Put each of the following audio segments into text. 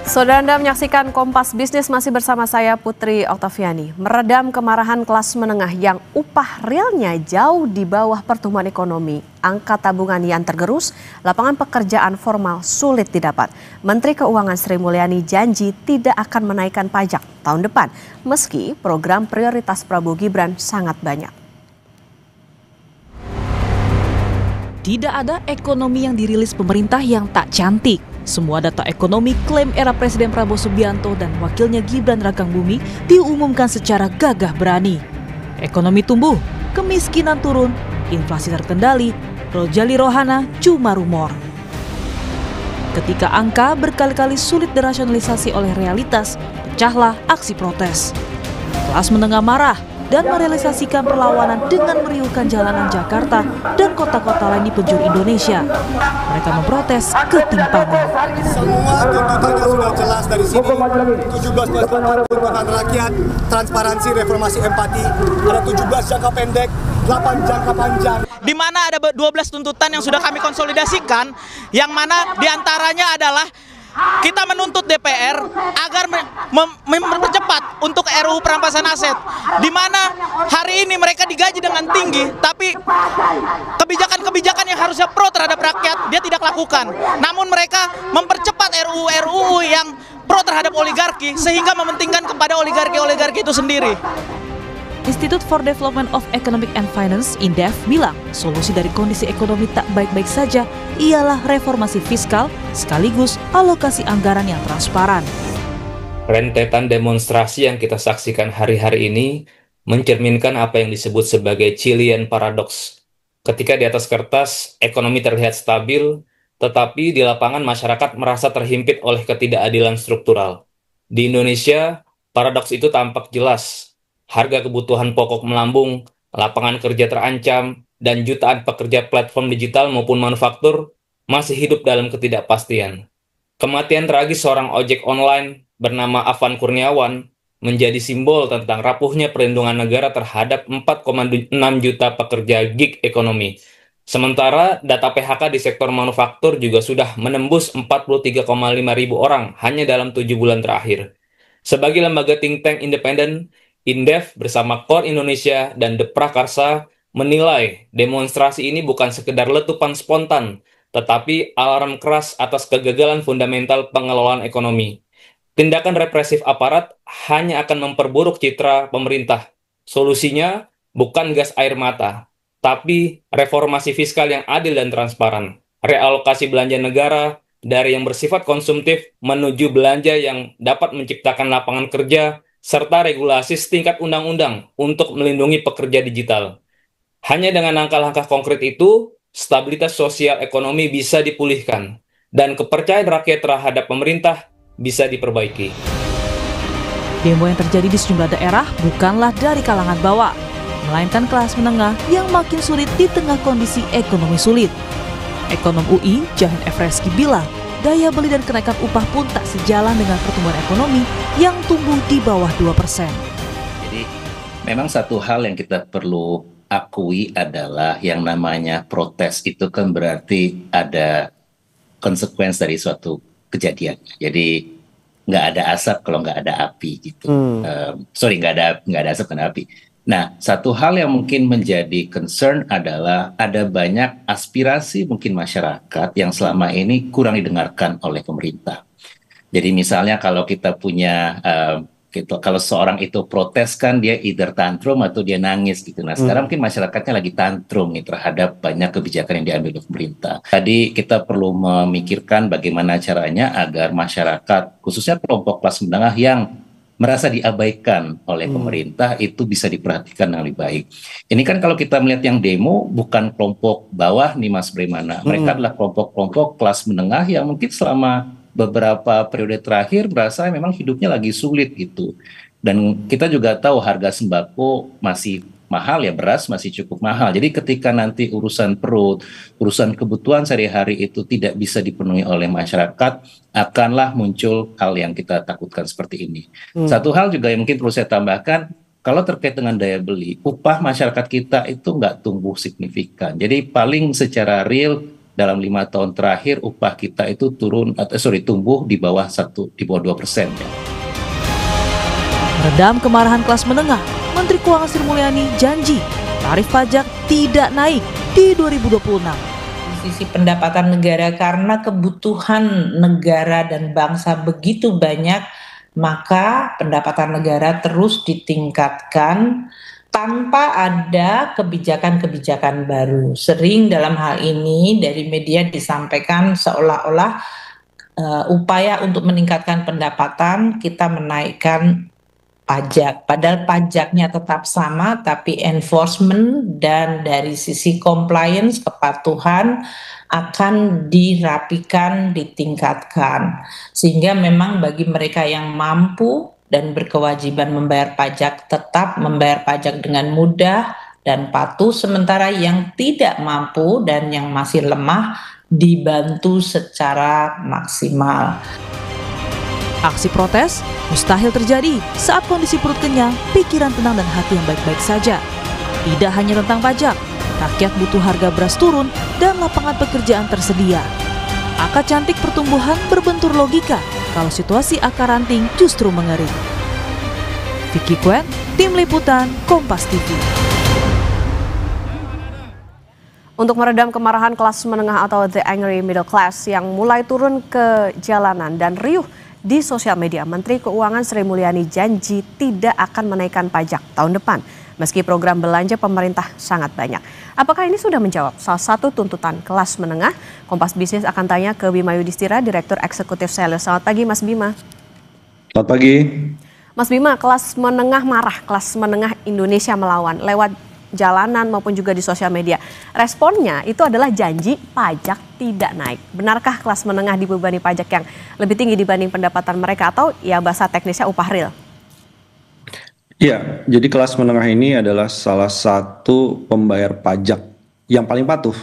Saudara, Anda menyaksikan Kompas Bisnis, masih bersama saya Putri Oktaviani. Meredam kemarahan kelas menengah yang upah realnya jauh di bawah pertumbuhan ekonomi, angka tabungan yang tergerus, lapangan pekerjaan formal sulit didapat. Menteri Keuangan Sri Mulyani janji tidak akan menaikkan pajak tahun depan, meski program prioritas Prabowo Gibran sangat banyak. Tidak ada ekonomi yang dirilis pemerintah yang tak cantik. Semua data ekonomi klaim era Presiden Prabowo Subianto dan wakilnya Gibran Rakabuming diumumkan secara gagah berani. Ekonomi tumbuh, kemiskinan turun, inflasi terkendali, rojali rohana cuma rumor. Ketika angka berkali-kali sulit dirasionalisasi oleh realitas, pecahlah aksi protes. Kelas menengah marah dan merealisasikan perlawanan dengan meriuhkan jalanan Jakarta dan kota-kota lain di penjuru Indonesia. Mereka memprotes ketimpangan. Semua tuntutannya sudah jelas dari sini. 17 tuntutan rakyat, transparansi, reformasi, empati. Ada 17 jangka pendek, 8 jangka panjang. Di mana ada 12 tuntutan yang sudah kami konsolidasikan, yang mana diantaranya adalah kita menuntut DPR agar mempercepat untuk RUU perampasan aset, di mana hari ini mereka digaji dengan tinggi, tapi kebijakan-kebijakan yang harusnya pro terhadap rakyat dia tidak lakukan. Namun mereka mempercepat RUU yang pro terhadap oligarki, sehingga mementingkan kepada oligarki itu sendiri. Institute for Development of Economic and Finance (INDEF) bilang solusi dari kondisi ekonomi tak baik-baik saja ialah reformasi fiskal sekaligus alokasi anggaran yang transparan. Rentetan demonstrasi yang kita saksikan hari-hari ini mencerminkan apa yang disebut sebagai Chilean paradox. Ketika di atas kertas ekonomi terlihat stabil, tetapi di lapangan masyarakat merasa terhimpit oleh ketidakadilan struktural. Di Indonesia, paradoks itu tampak jelas. Harga kebutuhan pokok melambung, lapangan kerja terancam, dan jutaan pekerja platform digital maupun manufaktur masih hidup dalam ketidakpastian. Kematian tragis seorang ojek online bernama Afan Kurniawan menjadi simbol tentang rapuhnya perlindungan negara terhadap 4,6 juta pekerja gig ekonomi. Sementara data PHK di sektor manufaktur juga sudah menembus 43,5 ribu orang hanya dalam 7 bulan terakhir. Sebagai lembaga think tank independen, INDEF bersama KOR Indonesia dan The Prakarsa menilai demonstrasi ini bukan sekedar letupan spontan, tetapi alarm keras atas kegagalan fundamental pengelolaan ekonomi. Tindakan represif aparat hanya akan memperburuk citra pemerintah. Solusinya bukan gas air mata, tapi reformasi fiskal yang adil dan transparan, realokasi belanja negara dari yang bersifat konsumtif menuju belanja yang dapat menciptakan lapangan kerja, serta regulasi setingkat undang-undang untuk melindungi pekerja digital. Hanya dengan langkah-langkah konkret itu, stabilitas sosial ekonomi bisa dipulihkan, dan kepercayaan rakyat terhadap pemerintah bisa diperbaiki. Demo yang terjadi di sejumlah daerah bukanlah dari kalangan bawah, melainkan kelas menengah yang makin sulit di tengah kondisi ekonomi sulit. Ekonom UI, Jahin F. Reski bilang, daya beli dan kenaikan upah pun tak sejalan dengan pertumbuhan ekonomi yang tumbuh di bawah 2%. Jadi memang satu hal yang kita perlu akui adalah yang namanya protes itu kan berarti ada konsekuensi dari suatu kejadian. Jadi nggak ada asap kalau nggak ada api gitu. Nggak ada asap karena api. Nah, satu hal yang mungkin menjadi concern adalah ada banyak aspirasi mungkin masyarakat yang selama ini kurang didengarkan oleh pemerintah. Jadi misalnya kalau kita punya, kalau seorang itu protes kan dia either tantrum atau dia nangis gitu. Nah, sekarang mungkin masyarakatnya lagi tantrum nih terhadap banyak kebijakan yang diambil oleh pemerintah. Tadi kita perlu memikirkan bagaimana caranya agar masyarakat, khususnya kelompok kelas menengah yang merasa diabaikan oleh pemerintah itu bisa diperhatikan dengan lebih baik. Ini kan kalau kita melihat yang demo bukan kelompok bawah nih Mas Bremana. Mereka adalah kelompok-kelompok kelas menengah yang mungkin selama beberapa periode terakhir merasa memang hidupnya lagi sulit gitu. Dan kita juga tahu harga sembako masih mahal ya, beras masih cukup mahal. Jadi ketika nanti urusan perut, urusan kebutuhan sehari-hari itu tidak bisa dipenuhi oleh masyarakat, akanlah muncul hal yang kita takutkan seperti ini. Satu hal juga yang mungkin perlu saya tambahkan, kalau terkait dengan daya beli, upah masyarakat kita itu nggak tumbuh signifikan. Jadi paling secara real dalam 5 tahun terakhir upah kita itu tumbuh di bawah 2%. Ya. Meredam kemarahan kelas menengah, Menteri Keuangan Sri Mulyani janji tarif pajak tidak naik di 2026. Sisi pendapatan negara, karena kebutuhan negara dan bangsa begitu banyak, maka pendapatan negara terus ditingkatkan tanpa ada kebijakan-kebijakan baru. Sering dalam hal ini dari media disampaikan seolah-olah upaya untuk meningkatkan pendapatan kita menaikkan pajak. Padahal pajaknya tetap sama, tapi enforcement dan dari sisi compliance, kepatuhan akan dirapikan, ditingkatkan. Sehingga memang bagi mereka yang mampu dan berkewajiban membayar pajak, tetap membayar pajak dengan mudah dan patuh, sementara yang tidak mampu dan yang masih lemah dibantu secara maksimal. Aksi protes mustahil terjadi saat kondisi perut kenyang, pikiran tenang dan hati yang baik-baik saja. Tidak hanya tentang pajak, rakyat butuh harga beras turun dan lapangan pekerjaan tersedia. Angka cantik pertumbuhan berbentur logika kalau situasi akar ranting justru mengering. Vicky Kuen, Tim Liputan, Kompas TV. Untuk meredam kemarahan kelas menengah atau the angry middle class yang mulai turun ke jalanan dan riuh di sosial media, Menteri Keuangan Sri Mulyani janji tidak akan menaikkan pajak tahun depan, meski program belanja pemerintah sangat banyak. Apakah ini sudah menjawab salah satu tuntutan kelas menengah? Kompas Bisnis akan tanya ke Bima Yudhistira, Direktur Eksekutif Sales. Selamat pagi, Mas Bima. Selamat pagi. Mas Bima, kelas menengah marah, kelas menengah Indonesia melawan lewat jalanan maupun juga di sosial media. Responnya itu adalah janji pajak tidak naik. Benarkah kelas menengah dibebani pajak yang lebih tinggi dibanding pendapatan mereka, atau ya bahasa teknisnya upah real? Ya, jadi kelas menengah ini adalah salah satu pembayar pajak yang paling patuh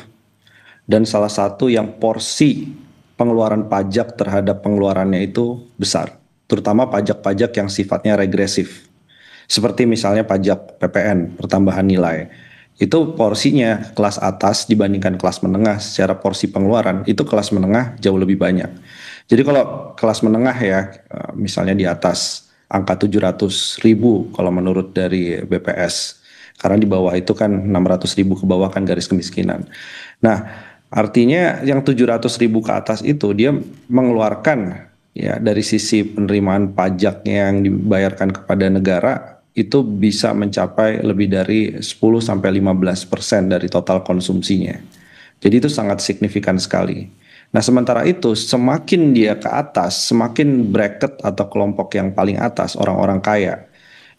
dan salah satu yang porsi pengeluaran pajak terhadap pengeluarannya itu besar, terutama pajak-pajak yang sifatnya regresif. Seperti misalnya pajak PPN, pertambahan nilai. Itu porsinya kelas atas dibandingkan kelas menengah secara porsi pengeluaran, itu kelas menengah jauh lebih banyak. Jadi kalau kelas menengah ya, misalnya di atas angka 700.000 kalau menurut dari BPS. Karena di bawah itu kan 600.000 ke bawah kan garis kemiskinan. Nah, artinya yang 700.000 ke atas itu dia mengeluarkan ya dari sisi penerimaan pajak yang dibayarkan kepada negara itu bisa mencapai lebih dari 10-15% dari total konsumsinya. Jadi itu sangat signifikan sekali. Nah, sementara itu semakin dia ke atas, semakin bracket atau kelompok yang paling atas, orang-orang kaya,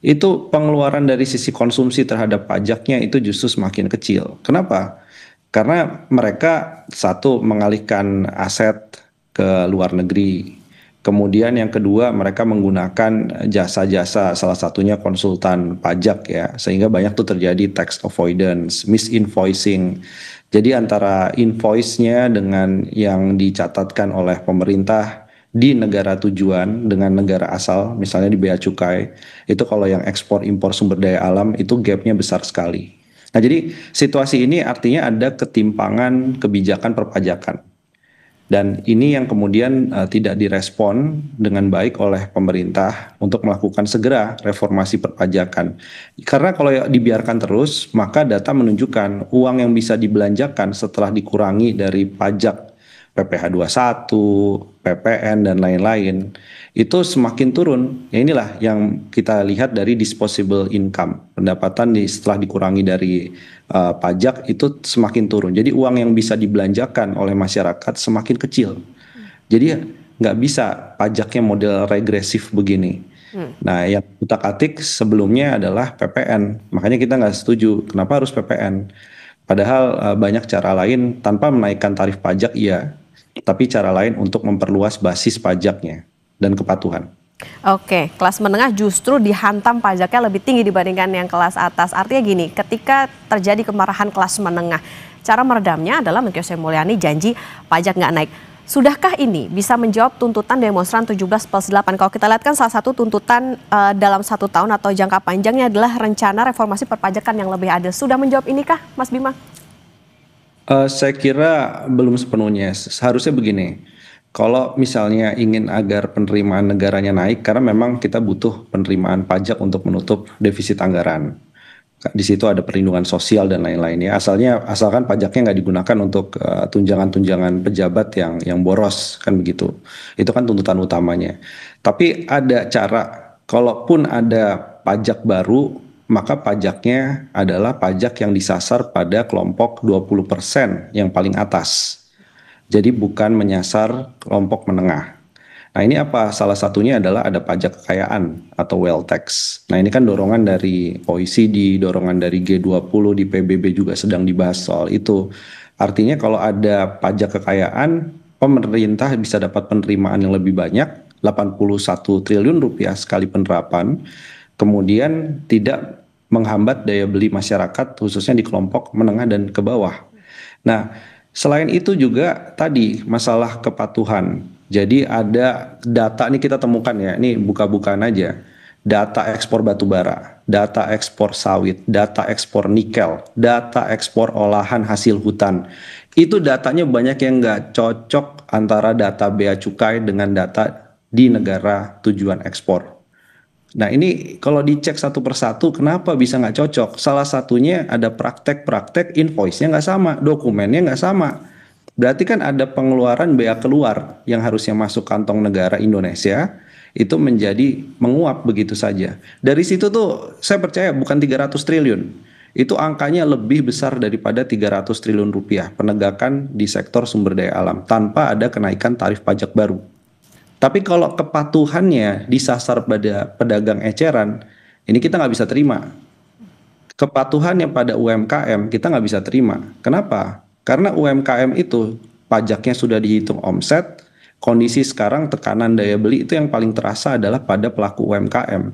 itu pengeluaran dari sisi konsumsi terhadap pajaknya itu justru semakin kecil. Kenapa? Karena mereka satu mengalihkan aset ke luar negeri. Kemudian yang kedua, mereka menggunakan jasa-jasa, salah satunya konsultan pajak ya, sehingga banyak tuh terjadi tax avoidance, misinvoicing. Jadi antara invoice-nya dengan yang dicatatkan oleh pemerintah di negara tujuan dengan negara asal, misalnya di bea cukai, itu kalau yang ekspor impor sumber daya alam itu gap-nya besar sekali. Nah, jadi situasi ini artinya ada ketimpangan kebijakan perpajakan. Dan ini yang kemudian tidak direspon dengan baik oleh pemerintah untuk melakukan segera reformasi perpajakan. Karena kalau dibiarkan terus, maka data menunjukkan uang yang bisa dibelanjakan setelah dikurangi dari pajak PPh 21, PPN, dan lain-lain, itu semakin turun. Ya inilah yang kita lihat dari disposable income. Pendapatan setelah dikurangi dari pajak itu semakin turun. Jadi uang yang bisa dibelanjakan oleh masyarakat semakin kecil. Jadi nggak bisa pajaknya model regresif begini. Nah, yang utak-atik sebelumnya adalah PPN. Makanya kita nggak setuju. Kenapa harus PPN? Padahal banyak cara lain tanpa menaikkan tarif pajak, iya. Tapi cara lain untuk memperluas basis pajaknya dan kepatuhan. Oke, kelas menengah justru dihantam pajaknya lebih tinggi dibandingkan yang kelas atas. Artinya gini, ketika terjadi kemarahan kelas menengah, cara meredamnya adalah Menteri Sri Mulyani janji pajak nggak naik. Sudahkah ini bisa menjawab tuntutan demonstran 17+8? Kalau kita lihat kan salah satu tuntutan dalam 1 tahun atau jangka panjangnya adalah rencana reformasi perpajakan yang lebih adil. Sudah menjawab inikah, Mas Bima? Saya kira belum sepenuhnya. Seharusnya begini, kalau misalnya ingin agar penerimaan negaranya naik, karena memang kita butuh penerimaan pajak untuk menutup defisit anggaran. Di situ ada perlindungan sosial dan lain-lainnya. Asalkan pajaknya nggak digunakan untuk tunjangan-tunjangan pejabat yang boros, kan begitu. Itu kan tuntutan utamanya. Tapi ada cara, kalaupun ada pajak baru, maka pajaknya adalah pajak yang disasar pada kelompok 20% yang paling atas. Jadi bukan menyasar kelompok menengah. Nah ini apa? Salah satunya adalah ada pajak kekayaan atau wealth tax. Nah ini kan dorongan dari OECD, dorongan dari G20, di PBB juga sedang dibahas soal itu. Artinya kalau ada pajak kekayaan, pemerintah bisa dapat penerimaan yang lebih banyak, 81 triliun rupiah sekali penerapan, kemudian tidak menghambat daya beli masyarakat khususnya di kelompok menengah dan ke bawah. Nah selain itu juga tadi masalah kepatuhan. Jadi ada data nih kita temukan ya, ini buka-bukaan aja. Data ekspor batu bara, data ekspor sawit, data ekspor nikel, data ekspor olahan hasil hutan. Itu datanya banyak yang nggak cocok antara data bea cukai dengan data di negara tujuan ekspor. Nah ini kalau dicek satu persatu kenapa bisa nggak cocok? Salah satunya ada praktek-praktek invoice-nya nggak sama, dokumennya nggak sama. Berarti kan ada pengeluaran bea keluar yang harusnya masuk kantong negara Indonesia itu menjadi menguap begitu saja. Dari situ tuh saya percaya bukan 300 triliun. Itu angkanya lebih besar daripada 300 triliun rupiah penegakan di sektor sumber daya alam tanpa ada kenaikan tarif pajak baru. Tapi kalau kepatuhannya disasar pada pedagang eceran, ini kita nggak bisa terima. Kepatuhannya pada UMKM kita nggak bisa terima. Kenapa? Karena UMKM itu pajaknya sudah dihitung omset, kondisi sekarang tekanan daya beli itu yang paling terasa adalah pada pelaku UMKM.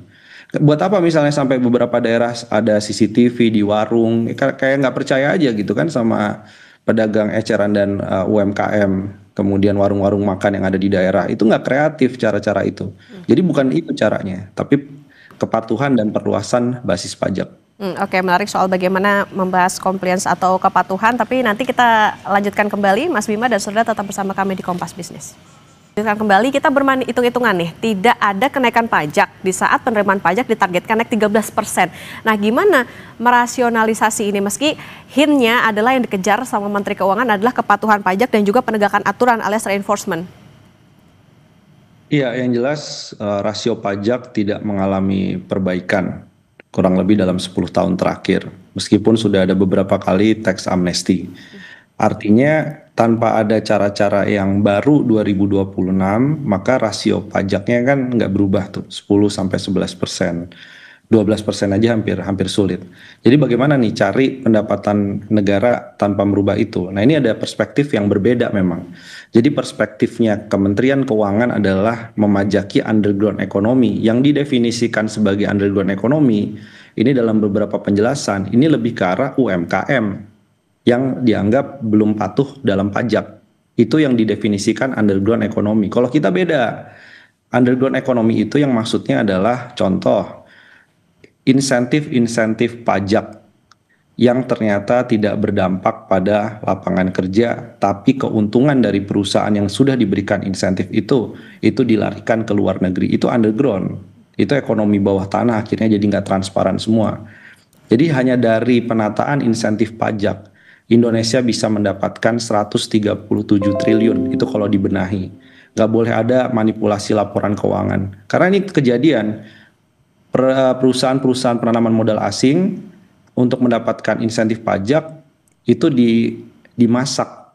Buat apa misalnya sampai beberapa daerah ada CCTV di warung, kayak nggak percaya aja gitu kan sama pedagang eceran dan UMKM, kemudian warung-warung makan yang ada di daerah, itu nggak kreatif cara-cara itu. Jadi bukan itu caranya, tapi kepatuhan dan perluasan basis pajak. Oke, menarik soal bagaimana membahas compliance atau kepatuhan, tapi nanti kita lanjutkan kembali, Mas Bima dan saudara tetap bersama kami di Kompas Bisnis. Lanjutkan kembali, kita bermain hitung-hitungan nih, tidak ada kenaikan pajak di saat penerimaan pajak ditargetkan naik 13%. Nah gimana merasionalisasi ini meski hintnya adalah yang dikejar sama Menteri Keuangan adalah kepatuhan pajak dan juga penegakan aturan alias reinforcement? Iya, yang jelas rasio pajak tidak mengalami perbaikan kurang lebih dalam 10 tahun terakhir, meskipun sudah ada beberapa kali tax amnesty. Artinya tanpa ada cara-cara yang baru 2026, maka rasio pajaknya kan nggak berubah tuh, 10-11%. 12% aja hampir sulit. Jadi bagaimana nih cari pendapatan negara tanpa merubah itu? Nah ini ada perspektif yang berbeda memang. Jadi perspektifnya Kementerian Keuangan adalah memajaki underground ekonomi yang didefinisikan sebagai underground ekonomi. Ini dalam beberapa penjelasan, ini lebih ke arah UMKM yang dianggap belum patuh dalam pajak. Itu yang didefinisikan underground ekonomi. Kalau kita beda, underground ekonomi itu yang maksudnya adalah contoh, insentif pajak yang ternyata tidak berdampak pada lapangan kerja, tapi keuntungan dari perusahaan yang sudah diberikan insentif itu dilarikan ke luar negeri. Itu underground, itu ekonomi bawah tanah, akhirnya jadi nggak transparan semua. Jadi hanya dari penataan insentif pajak, Indonesia bisa mendapatkan 137 triliun, itu kalau dibenahi. Nggak boleh ada manipulasi laporan keuangan, karena ini kejadian. Perusahaan-perusahaan penanaman modal asing untuk mendapatkan insentif pajak itu dimasak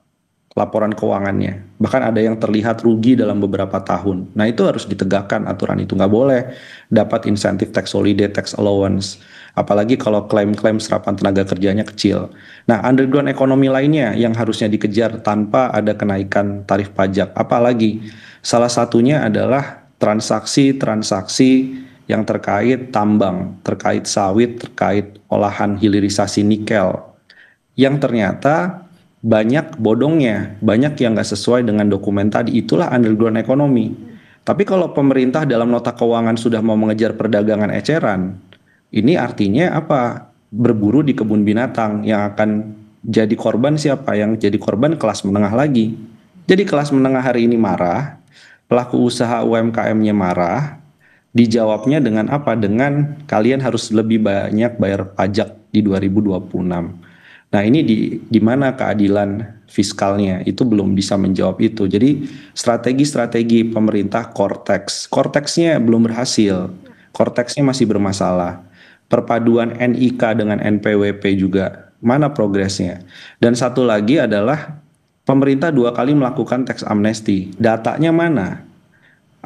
laporan keuangannya. Bahkan ada yang terlihat rugi dalam beberapa tahun. Nah itu harus ditegakkan aturan itu. Nggak boleh dapat insentif tax holiday, tax allowance. Apalagi kalau klaim-klaim serapan tenaga kerjanya kecil. Nah underground ekonomi lainnya yang harusnya dikejar tanpa ada kenaikan tarif pajak. Apalagi salah satunya adalah transaksi-transaksi yang terkait tambang, terkait sawit, terkait olahan hilirisasi nikel, yang ternyata banyak bodongnya, banyak yang nggak sesuai dengan dokumen tadi, itulah underground ekonomi. Tapi kalau pemerintah dalam nota keuangan sudah mau mengejar perdagangan eceran, ini artinya apa? Berburu di kebun binatang yang akan jadi korban siapa? Yang jadi korban kelas menengah lagi. Jadi kelas menengah hari ini marah, pelaku usaha UMKM-nya marah, dijawabnya dengan apa? Dengan kalian harus lebih banyak bayar pajak di 2026. Nah, ini di mana keadilan fiskalnya itu belum bisa menjawab itu. Jadi strategi-strategi pemerintah Cortex-nya belum berhasil. Cortex-nya masih bermasalah. Perpaduan NIK dengan NPWP juga mana progresnya. Dan satu lagi adalah pemerintah 2 kali melakukan tax amnesty. Datanya mana?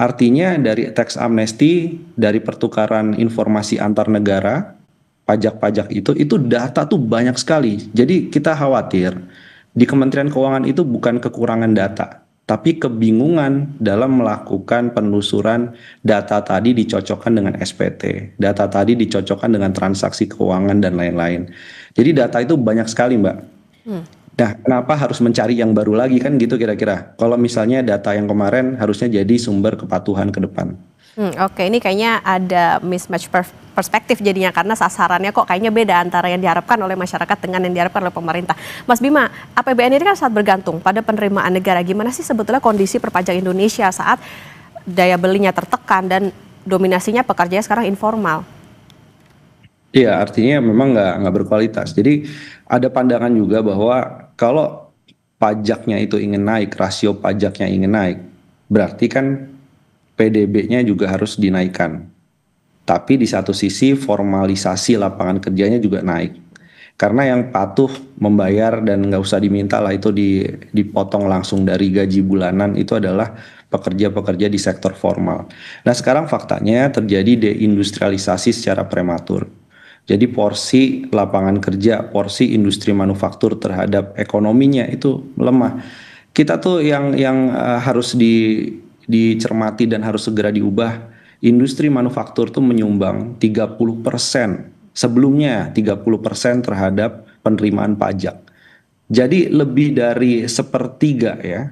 Artinya dari tax amnesty, dari pertukaran informasi antar negara, pajak-pajak itu data tuh banyak sekali. Jadi kita khawatir di Kementerian Keuangan itu bukan kekurangan data, tapi kebingungan dalam melakukan penelusuran data tadi dicocokkan dengan SPT, data tadi dicocokkan dengan transaksi keuangan dan lain-lain. Jadi data itu banyak sekali, Mbak. Nah, kenapa harus mencari yang baru lagi kan gitu kira-kira? Kalau misalnya data yang kemarin harusnya jadi sumber kepatuhan ke depan. Oke, ini kayaknya ada mismatch perspektif jadinya karena sasarannya kok kayaknya beda antara yang diharapkan oleh masyarakat dengan yang diharapkan oleh pemerintah. Mas Bima, APBN ini kan sangat bergantung pada penerimaan negara. Gimana sih sebetulnya kondisi perpajak Indonesia saat daya belinya tertekan dan dominasinya pekerjanya sekarang informal? Iya, artinya memang nggak berkualitas. Jadi ada pandangan juga bahwa kalau pajaknya itu ingin naik, rasio pajaknya ingin naik, berarti kan PDB-nya juga harus dinaikkan. Tapi di satu sisi formalisasi lapangan kerjanya juga naik. Karena yang patuh membayar dan nggak usah diminta lah itu dipotong langsung dari gaji bulanan itu adalah pekerja-pekerja di sektor formal. Nah sekarang faktanya terjadi deindustrialisasi secara prematur. Jadi porsi lapangan kerja, porsi industri manufaktur terhadap ekonominya itu melemah. Kita tuh yang harus dicermati dan harus segera diubah. Industri manufaktur tuh menyumbang 30%, sebelumnya 30% terhadap penerimaan pajak. Jadi lebih dari sepertiga ya,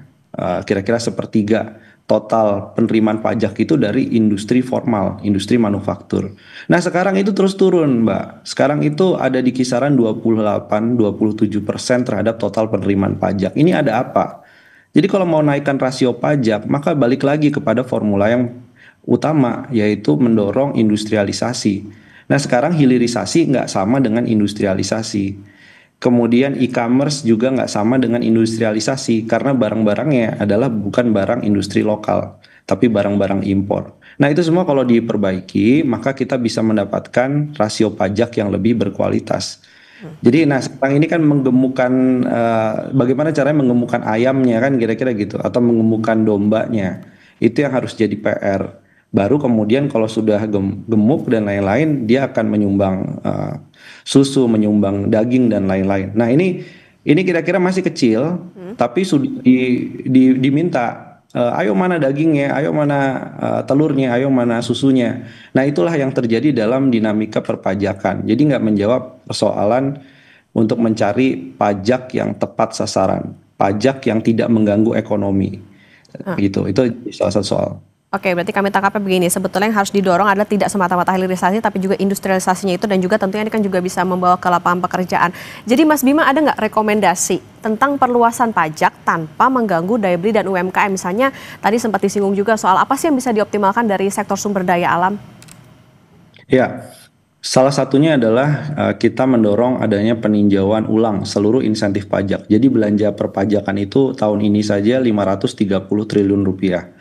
kira-kira sepertiga total penerimaan pajak itu dari industri formal, industri manufaktur. Nah sekarang itu terus turun Mbak, sekarang itu ada di kisaran 28-27% terhadap total penerimaan pajak. Ini ada apa? Jadi kalau mau naikkan rasio pajak, maka balik lagi kepada formula yang utama, yaitu mendorong industrialisasi. Nah sekarang hilirisasi nggak sama dengan industrialisasi. Kemudian e-commerce juga nggak sama dengan industrialisasi, karena barang-barangnya adalah bukan barang industri lokal, tapi barang-barang impor. Nah itu semua kalau diperbaiki, maka kita bisa mendapatkan rasio pajak yang lebih berkualitas. Jadi nah sekarang ini kan menggemukkan bagaimana caranya menggemukkan ayamnya kan kira-kira gitu, atau menggemukkan dombanya, itu yang harus jadi PR. Baru kemudian kalau sudah gemuk dan lain-lain, dia akan menyumbang susu, menyumbang daging dan lain-lain. Nah ini kira-kira masih kecil, tapi sudah diminta, ayo mana dagingnya, ayo mana telurnya, ayo mana susunya. Nah itulah yang terjadi dalam dinamika perpajakan. Jadi nggak menjawab persoalan untuk mencari pajak yang tepat sasaran, pajak yang tidak mengganggu ekonomi. Gitu, itu salah satu soal. Oke, berarti kami tangkapnya begini, sebetulnya yang harus didorong adalah tidak semata-mata hilirisasi, tapi juga industrialisasinya itu, dan juga tentunya ini kan juga bisa membawa ke lapangan pekerjaan. Jadi Mas Bima, ada nggak rekomendasi tentang perluasan pajak tanpa mengganggu daya beli dan UMKM? Misalnya tadi sempat disinggung juga soal apa sih yang bisa dioptimalkan dari sektor sumber daya alam? Ya, salah satunya adalah kita mendorong adanya peninjauan ulang seluruh insentif pajak. Jadi belanja perpajakan itu tahun ini saja 530 triliun rupiah.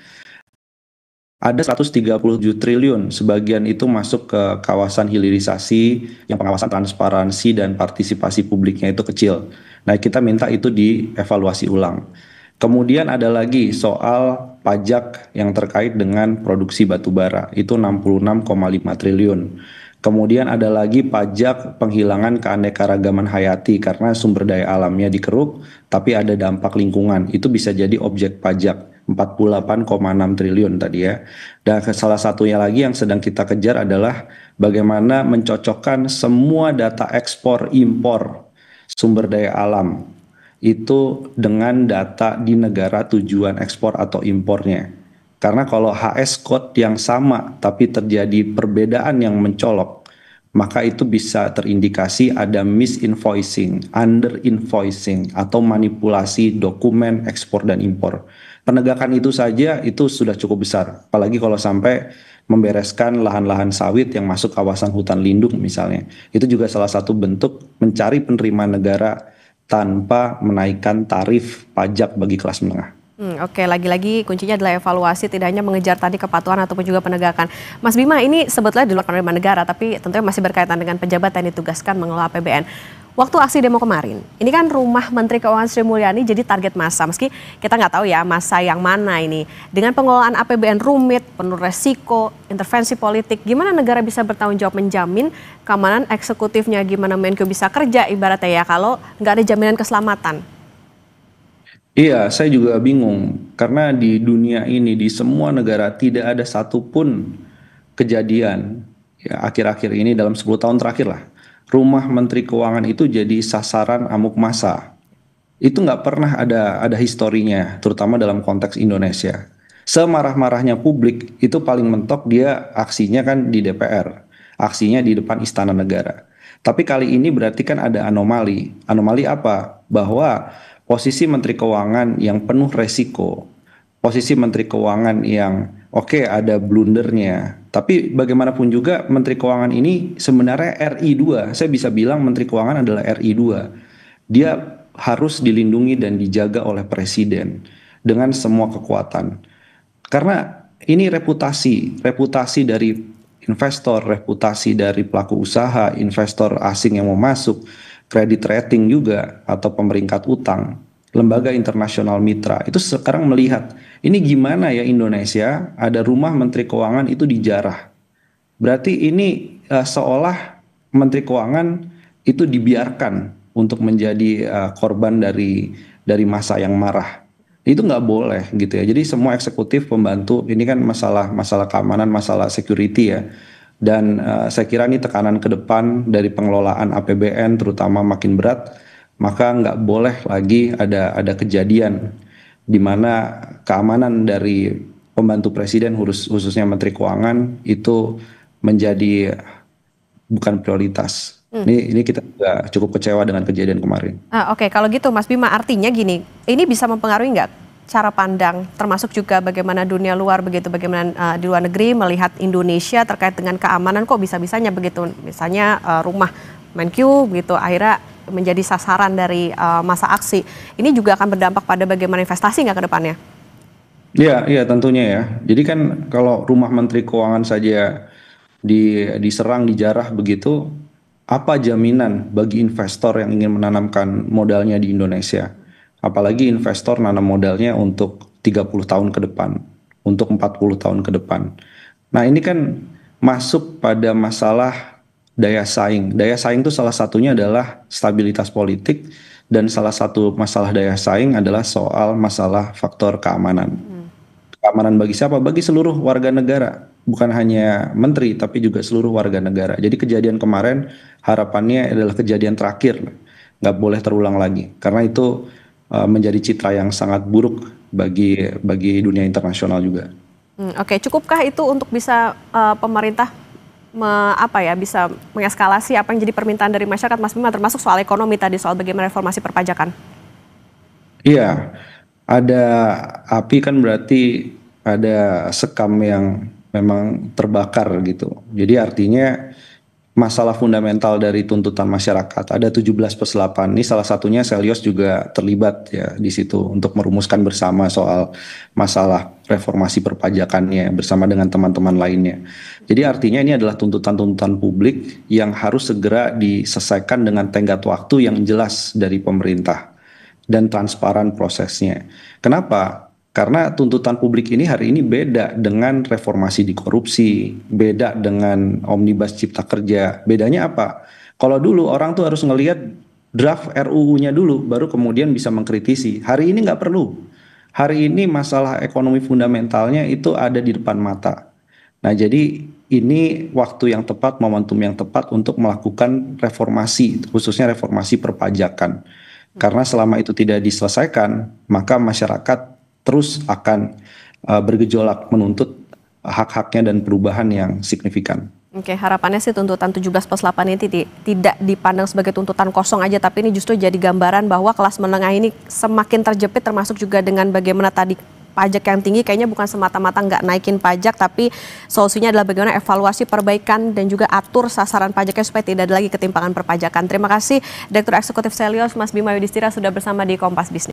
Ada 137 triliun, sebagian itu masuk ke kawasan hilirisasi yang pengawasan transparansi dan partisipasi publiknya itu kecil. Nah kita minta itu dievaluasi ulang. Kemudian ada lagi soal pajak yang terkait dengan produksi batubara, itu 66,5 triliun. Kemudian ada lagi pajak penghilangan keanekaragaman hayati karena sumber daya alamnya dikeruk, tapi ada dampak lingkungan, itu bisa jadi objek pajak. 48,6 triliun tadi ya. Dan salah satunya lagi yang sedang kita kejar adalah bagaimana mencocokkan semua data ekspor impor sumber daya alam itu dengan data di negara tujuan ekspor atau impornya. Karena kalau HS code yang sama tapi terjadi perbedaan yang mencolok, maka itu bisa terindikasi ada misinvoicing, underinvoicing, atau manipulasi dokumen ekspor dan impor. Penegakan itu saja itu sudah cukup besar, apalagi kalau sampai membereskan lahan-lahan sawit yang masuk kawasan hutan lindung misalnya. Itu juga salah satu bentuk mencari penerimaan negara tanpa menaikkan tarif pajak bagi kelas menengah. Oke, lagi-lagi kuncinya adalah evaluasi, tidak hanya mengejar tadi kepatuhan ataupun juga penegakan. Mas Bima, ini sebetulnya di luar penerimaan negara, tapi tentunya masih berkaitan dengan pejabat yang ditugaskan mengelola APBN. Waktu aksi demo kemarin, ini kan rumah Menteri Keuangan Sri Mulyani jadi target massa. Meski kita nggak tahu ya massa yang mana ini. Dengan pengelolaan APBN rumit, penuh resiko, intervensi politik, gimana negara bisa bertanggung jawab menjamin keamanan eksekutifnya, gimana Menko bisa kerja ibaratnya ya kalau nggak ada jaminan keselamatan. Iya, saya juga bingung karena di dunia ini di semua negara tidak ada satupun kejadian ya akhir-akhir ini dalam 10 tahun terakhir lah. Rumah Menteri Keuangan itu jadi sasaran amuk massa. Itu nggak pernah ada historinya, terutama dalam konteks Indonesia. Semarah-marahnya publik itu paling mentok dia aksinya kan di DPR, aksinya di depan Istana Negara. Tapi kali ini berarti kan ada anomali. Anomali apa? Bahwa posisi Menteri Keuangan yang penuh resiko, posisi Menteri Keuangan yang oke, ada blundernya, tapi bagaimanapun juga Menteri Keuangan ini sebenarnya RI2. Saya bisa bilang Menteri Keuangan adalah RI2. Dia harus dilindungi dan dijaga oleh Presiden dengan semua kekuatan. Karena ini reputasi dari investor, reputasi dari pelaku usaha, investor asing yang mau masuk, kredit rating juga atau pemeringkat utang, lembaga internasional mitra itu sekarang melihat ini gimana ya Indonesia ada rumah Menteri Keuangan itu dijarah. Berarti ini seolah Menteri Keuangan itu dibiarkan untuk menjadi korban dari massa yang marah. Itu nggak boleh gitu ya. Jadi semua eksekutif pembantu ini kan masalah keamanan, masalah security ya. Dan saya kira ini tekanan ke depan dari pengelolaan APBN terutama makin berat, maka nggak boleh lagi ada kejadian di mana keamanan dari pembantu presiden khususnya Menteri Keuangan itu menjadi bukan prioritas. Ini kita juga cukup kecewa dengan kejadian kemarin. Oke, kalau gitu Mas Bima artinya gini, ini bisa mempengaruhi nggak cara pandang termasuk juga bagaimana dunia luar begitu, bagaimana di luar negeri melihat Indonesia terkait dengan keamanan kok bisa-bisanya begitu, misalnya rumah Menq gitu akhirnya menjadi sasaran dari masa aksi. Ini juga akan berdampak pada bagaimana investasi nggak ke depannya? Iya tentunya ya. Jadi kan kalau rumah Menteri Keuangan saja diserang, dijarah begitu, apa jaminan bagi investor yang ingin menanamkan modalnya di Indonesia? Apalagi investor nanam modalnya untuk 30 tahun ke depan, untuk 40 tahun ke depan. Nah ini kan masuk pada masalah daya saing. Daya saing itu salah satunya adalah stabilitas politik, dan salah satu masalah daya saing adalah soal masalah faktor keamanan. Keamanan bagi siapa? Bagi seluruh warga negara, bukan hanya menteri tapi juga seluruh warga negara. Jadi kejadian kemarin harapannya adalah kejadian terakhir, nggak boleh terulang lagi, karena itu menjadi citra yang sangat buruk bagi dunia internasional juga. Oke, cukupkah itu untuk bisa pemerintah bisa mengeskalasi apa yang jadi permintaan dari masyarakat, Mas Bima, termasuk soal ekonomi tadi, soal bagaimana reformasi perpajakan? Iya, ada api kan berarti ada sekam yang memang terbakar gitu. Jadi artinya masalah fundamental dari tuntutan masyarakat. Ada 17+8. Ini salah satunya Selyos juga terlibat ya di situ untuk merumuskan bersama soal masalah reformasi perpajakannya bersama dengan teman-teman lainnya. Jadi artinya ini adalah tuntutan-tuntutan publik yang harus segera diselesaikan dengan tenggat waktu yang jelas dari pemerintah dan transparan prosesnya. Kenapa? Karena tuntutan publik ini hari ini beda dengan reformasi di korupsi, beda dengan omnibus cipta kerja. Bedanya apa? Kalau dulu orang tuh harus ngelihat draft RUU-nya dulu, baru kemudian bisa mengkritisi. Hari ini nggak perlu. Hari ini masalah ekonomi fundamentalnya itu ada di depan mata. Nah jadi ini waktu yang tepat, momentum yang tepat untuk melakukan reformasi, khususnya reformasi perpajakan. Karena selama itu tidak diselesaikan, maka masyarakat terus akan bergejolak menuntut hak-haknya dan perubahan yang signifikan. Oke, harapannya sih tuntutan 17+8 ini tidak dipandang sebagai tuntutan kosong aja, tapi ini justru jadi gambaran bahwa kelas menengah ini semakin terjepit, termasuk juga dengan bagaimana tadi pajak yang tinggi, kayaknya bukan semata-mata nggak naikin pajak, tapi solusinya adalah bagaimana evaluasi, perbaikan, dan juga atur sasaran pajaknya supaya tidak ada lagi ketimpangan perpajakan. Terima kasih Direktur Eksekutif Selios, Mas Bima Yudhistira sudah bersama di Kompas Bisnis.